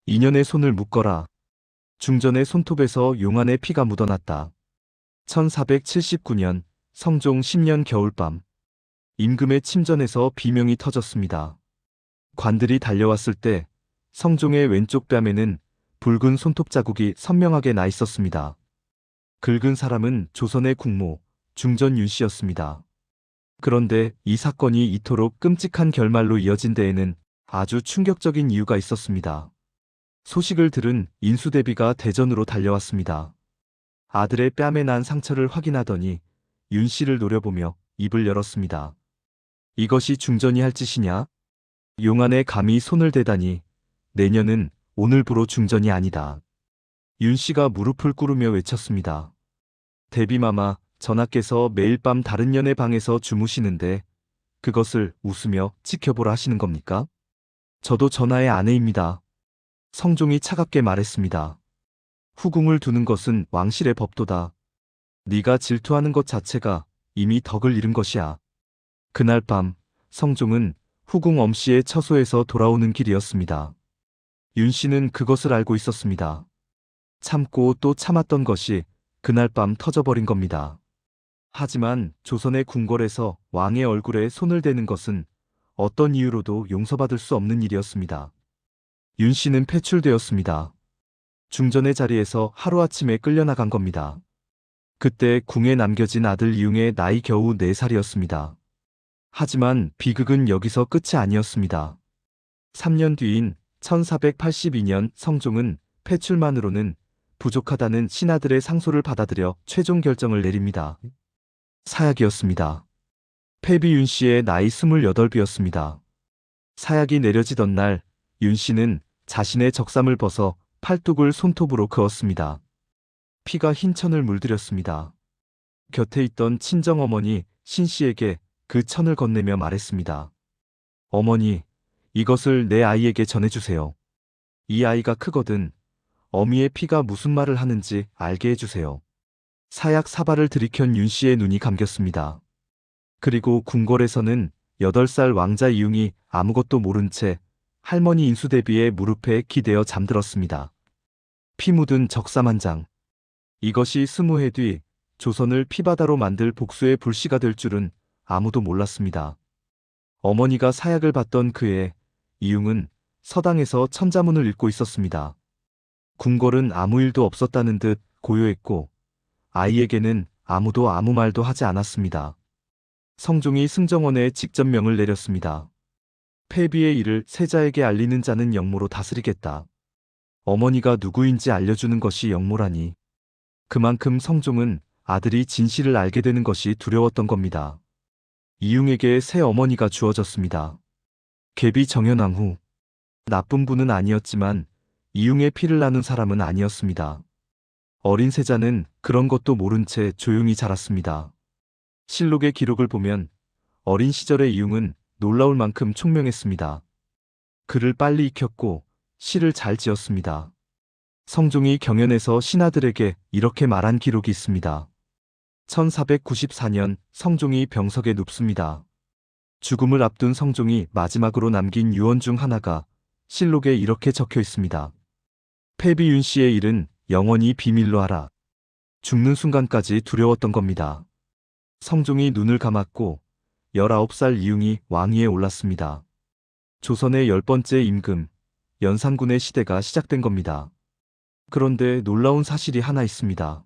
인연의 손을 묶어라. 중전의 손톱에서 용안의 피가 묻어났다. 1479년 성종 10년 겨울밤. 임금의 침전에서 비명이 터졌습니다. 관들이 달려왔을 때 성종의 왼쪽 뺨에는 붉은 손톱 자국이 선명하게 나 있었습니다. 긁은 사람은 조선의 국모 중전 윤씨였습니다. 그런데 이 사건이 이토록 끔찍한 결말로 이어진 데에는 아주 충격적인 이유가 있었습니다. 소식을 들은 인수대비가 대전으로 달려왔습니다. 아들의 뺨에 난 상처를 확인하더니 윤씨를 노려보며 입을 열었습니다. 이것이 중전이 할 짓이냐? 용안에 감히 손을 대다니. 내년은 오늘부로 중전이 아니다. 윤씨가 무릎을 꿇으며 외쳤습니다. 대비마마, 전하께서 매일 밤 다른 년의 방에서 주무시는데 그것을 웃으며 지켜보라 하시는 겁니까? 저도 전하의 아내입니다. 성종이 차갑게 말했습니다. 후궁을 두는 것은 왕실의 법도다. 네가 질투하는 것 자체가 이미 덕을 잃은 것이야. 그날 밤 성종은 후궁 엄씨의 처소에서 돌아오는 길이었습니다. 윤씨는 그것을 알고 있었습니다. 참고 또 참았던 것이 그날 밤 터져버린 겁니다. 하지만 조선의 궁궐에서 왕의 얼굴에 손을 대는 것은 어떤 이유로도 용서받을 수 없는 일이었습니다. 윤씨는 폐출되었습니다. 중전의 자리에서 하루아침에 끌려나간 겁니다. 그때 궁에 남겨진 아들 이웅의 나이 겨우 4살이었습니다. 하지만 비극은 여기서 끝이 아니었습니다. 3년 뒤인 1482년 성종은 폐출만으로는 부족하다는 신하들의 상소를 받아들여 최종 결정을 내립니다. 사약이었습니다. 패비 윤씨의 나이 28이었습니다. 사약이 내려지던 날 윤씨는 자신의 적삼을 벗어 팔뚝을 손톱으로 그었습니다. 피가 흰 천을 물들였습니다. 곁에 있던 친정어머니 신씨에게 그 천을 건네며 말했습니다. 어머니, 이것을 내 아이에게 전해주세요. 이 아이가 크거든 어미의 피가 무슨 말을 하는지 알게 해주세요. 사약 사발을 들이켠 윤씨의 눈이 감겼습니다. 그리고 궁궐에서는 8살 왕자 이웅이 아무것도 모른 채 할머니 인수대비의 무릎에 기대어 잠들었습니다. 피 묻은 적삼 한 장. 이것이 20해 뒤 조선을 피바다로 만들 복수의 불씨가 될 줄은 아무도 몰랐습니다. 어머니가 사약을 받던 그해 이웅은 서당에서 천자문을 읽고 있었습니다. 궁궐은 아무 일도 없었다는 듯 고요했고 아이에게는 아무도 아무 말도 하지 않았습니다. 성종이 승정원에 직전명을 내렸습니다. 폐비의 일을 세자에게 알리는 자는 영모로 다스리겠다. 어머니가 누구인지 알려주는 것이 영모라니. 그만큼 성종은 아들이 진실을 알게 되는 것이 두려웠던 겁니다. 이웅에게 새 어머니가 주어졌습니다. 계비 정현왕 후. 나쁜 분은 아니었지만 이웅의 피를 나눈 사람은 아니었습니다. 어린 세자는 그런 것도 모른 채 조용히 자랐습니다. 실록의 기록을 보면 어린 시절의 이웅은 놀라울 만큼 총명했습니다. 글을 빨리 익혔고 시를 잘 지었습니다. 성종이 경연에서 신하들에게 이렇게 말한 기록이 있습니다. 1494년 성종이 병석에 눕습니다. 죽음을 앞둔 성종이 마지막으로 남긴 유언 중 하나가 실록에 이렇게 적혀 있습니다. 패비 윤씨의 일은 영원히 비밀로 하라. 죽는 순간까지 두려웠던 겁니다. 성종이 눈을 감았고 19살 이웅이 왕위에 올랐습니다. 조선의 10번째 임금, 연산군의 시대가 시작된 겁니다. 그런데 놀라운 사실이 하나 있습니다.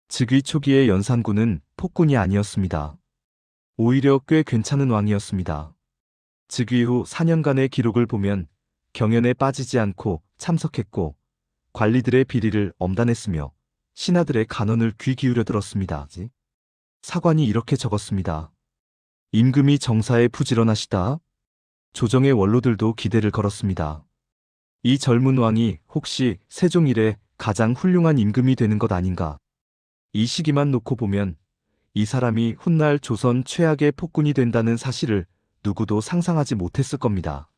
즉위 초기의 연산군은 폭군이 아니었습니다. 오히려 꽤 괜찮은 왕이었습니다. 즉위 후 4년간의 기록을 보면 경연에 빠지지 않고 참석했고 관리들의 비리를 엄단했으며 신하들의 간언을 귀 기울여 들었습니다. 사관이 이렇게 적었습니다. 임금이 정사에 부지런하시다. 조정의 원로들도 기대를 걸었습니다. 이 젊은 왕이 혹시 세종 이래 가장 훌륭한 임금이 되는 것 아닌가. 이 시기만 놓고 보면 이 사람이 훗날 조선 최악의 폭군이 된다는 사실을 누구도 상상하지 못했을 겁니다.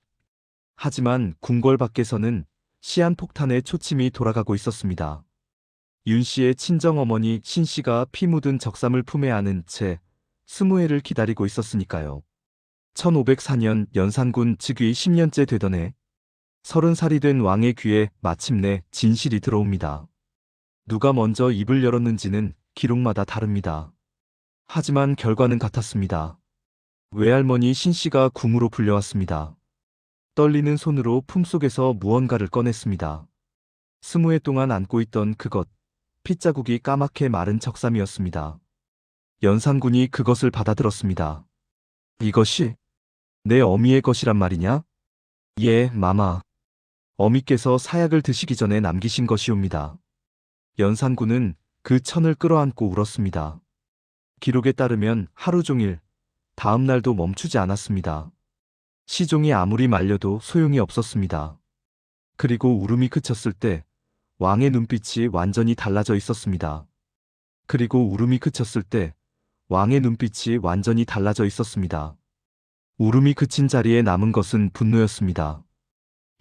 하지만 궁궐 밖에서는 시한폭탄의 초침이 돌아가고 있었습니다. 윤씨의 친정어머니 신씨가 피 묻은 적삼을 품에 안은 채 20해를 기다리고 있었으니까요. 1504년 연산군 즉위 10년째 되던 해 30살이 된 왕의 귀에 마침내 진실이 들어옵니다. 누가 먼저 입을 열었는지는 기록마다 다릅니다. 하지만 결과는 같았습니다. 외할머니 신씨가 궁으로 불려왔습니다. 떨리는 손으로 품속에서 무언가를 꺼냈습니다. 20해 동안 안고 있던 그것, 핏자국이 까맣게 마른 적삼이었습니다. 연산군이 그것을 받아들었습니다. 이것이 내 어미의 것이란 말이냐? 예, 마마. 어미께서 사약을 드시기 전에 남기신 것이옵니다. 연산군은 그 천을 끌어안고 울었습니다. 기록에 따르면 하루 종일, 다음 날도 멈추지 않았습니다. 시종이 아무리 말려도 소용이 없었습니다. 그리고 울음이 그쳤을 때 왕의 눈빛이 완전히 달라져 있었습니다. 그리고 울음이 그쳤을 때 왕의 눈빛이 완전히 달라져 있었습니다. 울음이 그친 자리에 남은 것은 분노였습니다.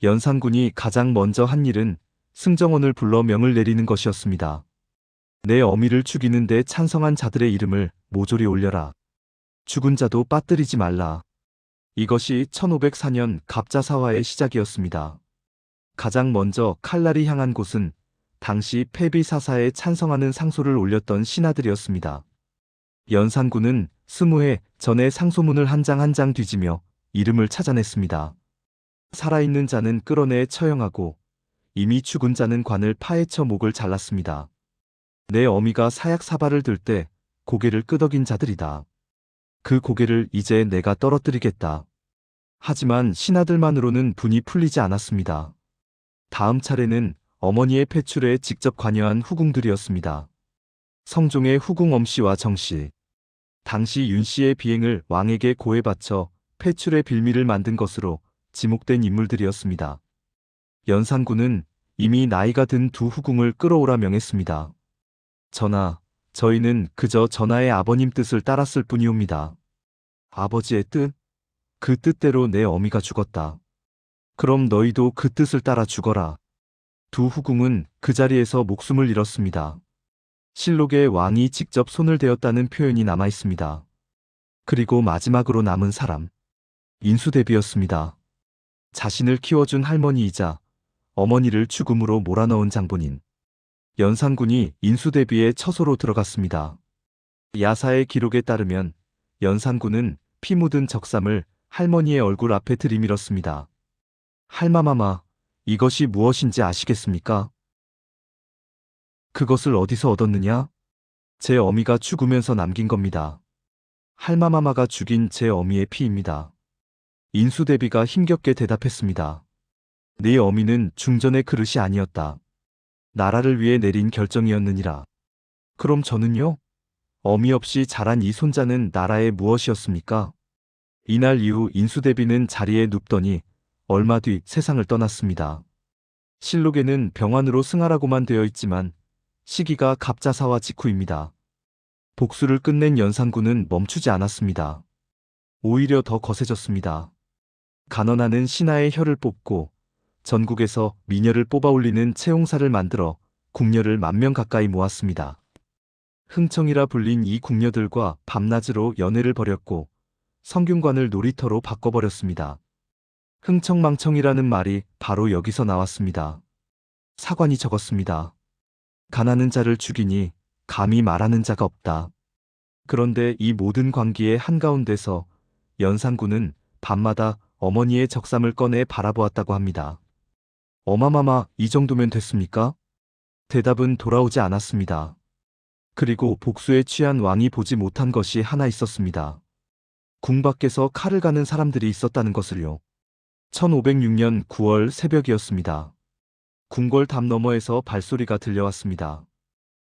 연산군이 가장 먼저 한 일은 승정원을 불러 명을 내리는 것이었습니다. 내 어미를 죽이는 데 찬성한 자들의 이름을 모조리 올려라. 죽은 자도 빠뜨리지 말라. 이것이 1504년 갑자사화의 시작이었습니다. 가장 먼저 칼날이 향한 곳은 당시 폐비사사에 찬성하는 상소를 올렸던 신하들이었습니다. 연산군은 20해 전에 상소문을 한 장 한 장 뒤지며 이름을 찾아냈습니다. 살아있는 자는 끌어내 처형하고 이미 죽은 자는 관을 파헤쳐 목을 잘랐습니다. 내 어미가 사약 사발을 들 때 고개를 끄덕인 자들이다. 그 고개를 이제 내가 떨어뜨리겠다. 하지만 신하들만으로는 분이 풀리지 않았습니다. 다음 차례는 어머니의 폐출에 직접 관여한 후궁들이었습니다. 성종의 후궁 엄씨와 정씨. 당시 윤씨의 비행을 왕에게 고해 바쳐 폐출의 빌미를 만든 것으로 지목된 인물들이었습니다. 연산군은 이미 나이가 든 두 후궁을 끌어오라 명했습니다. 전하, 저희는 그저 전하의 아버님 뜻을 따랐을 뿐이옵니다. 아버지의 뜻? 그 뜻대로 내 어미가 죽었다. 그럼 너희도 그 뜻을 따라 죽어라. 두 후궁은 그 자리에서 목숨을 잃었습니다. 실록에 왕이 직접 손을 대었다는 표현이 남아 있습니다. 그리고 마지막으로 남은 사람, 인수대비였습니다. 자신을 키워준 할머니이자 어머니를 죽음으로 몰아넣은 장본인. 연산군이 인수대비의 처소로 들어갔습니다. 야사의 기록에 따르면 연산군은 피 묻은 적삼을 할머니의 얼굴 앞에 들이밀었습니다. 할마마마, 이것이 무엇인지 아시겠습니까? 그것을 어디서 얻었느냐? 제 어미가 죽으면서 남긴 겁니다. 할마마마가 죽인 제 어미의 피입니다. 인수대비가 힘겹게 대답했습니다. 네 어미는 중전의 그릇이 아니었다. 나라를 위해 내린 결정이었느니라. 그럼 저는요? 어미 없이 자란 이 손자는 나라의 무엇이었습니까? 이날 이후 인수대비는 자리에 눕더니 얼마 뒤 세상을 떠났습니다. 실록에는 병환으로 승하라고만 되어 있지만 시기가 갑자사화 직후입니다. 복수를 끝낸 연산군은 멈추지 않았습니다. 오히려 더 거세졌습니다. 간언하는 신하의 혀를 뽑고 전국에서 미녀를 뽑아 올리는 채용사를 만들어 궁녀를 10,000명 가까이 모았습니다. 흥청이라 불린 이 궁녀들과 밤낮으로 연애를 벌였고 성균관을 놀이터로 바꿔버렸습니다. 흥청망청이라는 말이 바로 여기서 나왔습니다. 사관이 적었습니다. 가난한 자를 죽이니 감히 말하는 자가 없다. 그런데 이 모든 광기의 한가운데서 연산군은 밤마다 어머니의 적삼을 꺼내 바라보았다고 합니다. 어마마마, 이 정도면 됐습니까? 대답은 돌아오지 않았습니다. 그리고 복수에 취한 왕이 보지 못한 것이 하나 있었습니다. 궁 밖에서 칼을 가는 사람들이 있었다는 것을요. 1506년 9월 새벽이었습니다. 궁궐 담 너머에서 발소리가 들려왔습니다.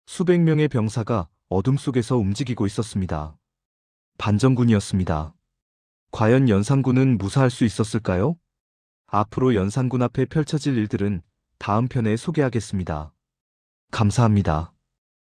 수백 명의 병사가 어둠 속에서 움직이고 있었습니다. 반정군이었습니다. 과연 연산군은 무사할 수 있었을까요? 앞으로 연산군 앞에 펼쳐질 일들은 다음 편에 소개하겠습니다. 감사합니다.